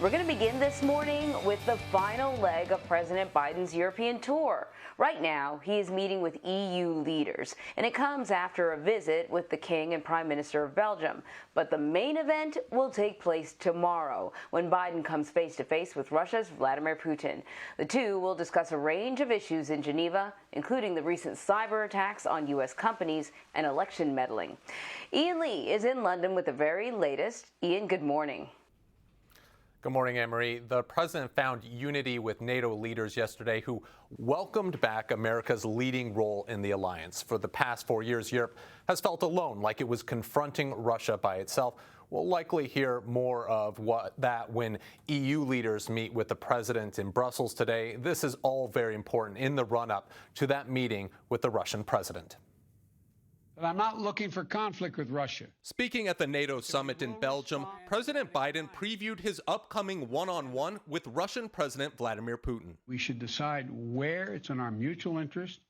We're going to begin this morning with the final leg of President Biden's European tour. Right now, he is meeting with EU leaders, and it comes after a visit with the King and Prime Minister of Belgium. But the main event will take place tomorrow, when Biden comes face-to-face with Russia's Vladimir Putin. The two will discuss a range of issues in Geneva, including the recent cyber attacks on U.S. companies and election meddling. Ian Lee is in London with the very latest. Ian, good morning. Good morning, Anne-Marie. The president found unity with NATO leaders yesterday who welcomed back America's leading role in the alliance. For the past 4 years, Europe has felt alone, like it was confronting Russia by itself. We'll likely hear more of that when EU leaders meet with the president in Brussels today. This is all very important in the run-up to that meeting with the Russian president. I'm not looking for conflict with Russia. Speaking at the NATO summit in Belgium, President Biden previewed his upcoming one-on-one with Russian President Vladimir Putin. We should decide where it's in our mutual interest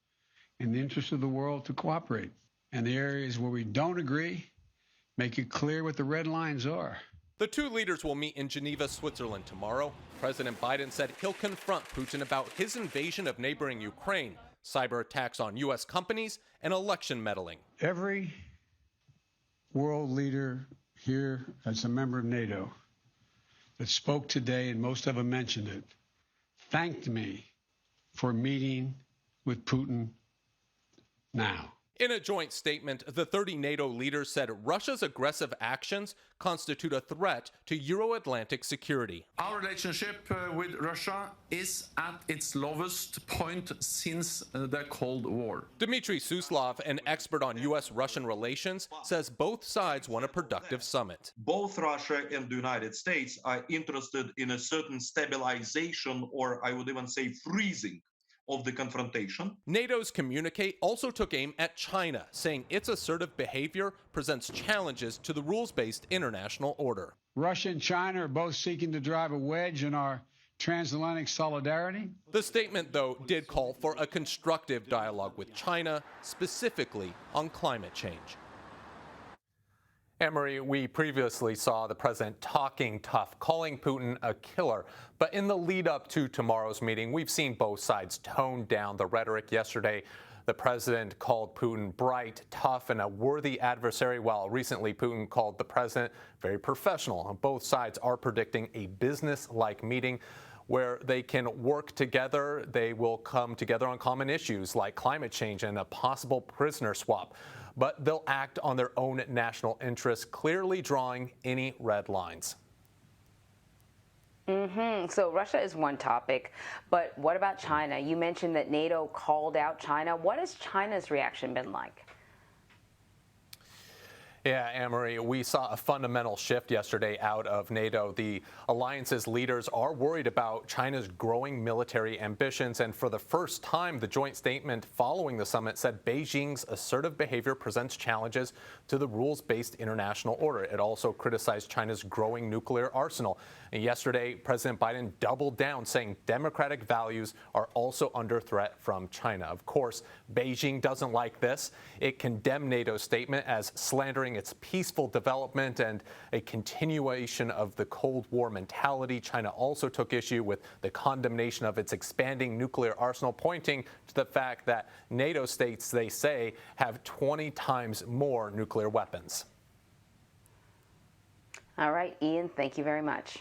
and the interest of the world to cooperate. And the areas where we don't agree, make it clear what the red lines are. The two leaders will meet in Geneva, Switzerland tomorrow. President Biden said he'll confront Putin about his invasion of neighboring Ukraine, cyber attacks on U.S. companies, and election meddling. Every world leader here as a member of NATO that spoke today, and most of them mentioned it, thanked me for meeting with Putin now. In a joint statement, the 30 NATO leaders said Russia's aggressive actions constitute a threat to Euro-Atlantic security. Our relationship with Russia is at its lowest point since the Cold War. Dmitry Suslov, an expert on U.S.-Russian relations, says both sides want a productive summit. Both Russia and the United States are interested in a certain stabilization, or I would even say freezing, of the confrontation. NATO's communique also took aim at China, saying its assertive behavior presents challenges to the rules-based international order. Russia and China are both seeking to drive a wedge in our transatlantic solidarity. The statement, though, did call for a constructive dialogue with China, specifically on climate change. Anne-Marie, we previously saw the president talking tough, calling Putin a killer. But in the lead up to tomorrow's meeting, we've seen both sides tone down the rhetoric. Yesterday, the president called Putin bright, tough, and a worthy adversary, while recently Putin called the president very professional. Both sides are predicting a business-like meeting where they can work together. They will come together on common issues like climate change and a possible prisoner swap. But they'll act on their own national interests, clearly drawing any red lines. So Russia is one topic, but what about China? You mentioned that NATO called out China. What has China's reaction been like? Yeah, Anne-Marie, we saw a fundamental shift yesterday out of NATO. The alliance's leaders are worried about China's growing military ambitions, and for the first time, the joint statement following the summit said Beijing's assertive behavior presents challenges to the rules-based international order. It also criticized China's growing nuclear arsenal. And yesterday, President Biden doubled down, saying democratic values are also under threat from China. Of course, Beijing doesn't like this. It condemned NATO's statement as slandering its peaceful development and a continuation of the Cold War mentality. China also took issue with the condemnation of its expanding nuclear arsenal, pointing to the fact that NATO states, they say, have 20 times more nuclear weapons. All right, Ian, thank you very much.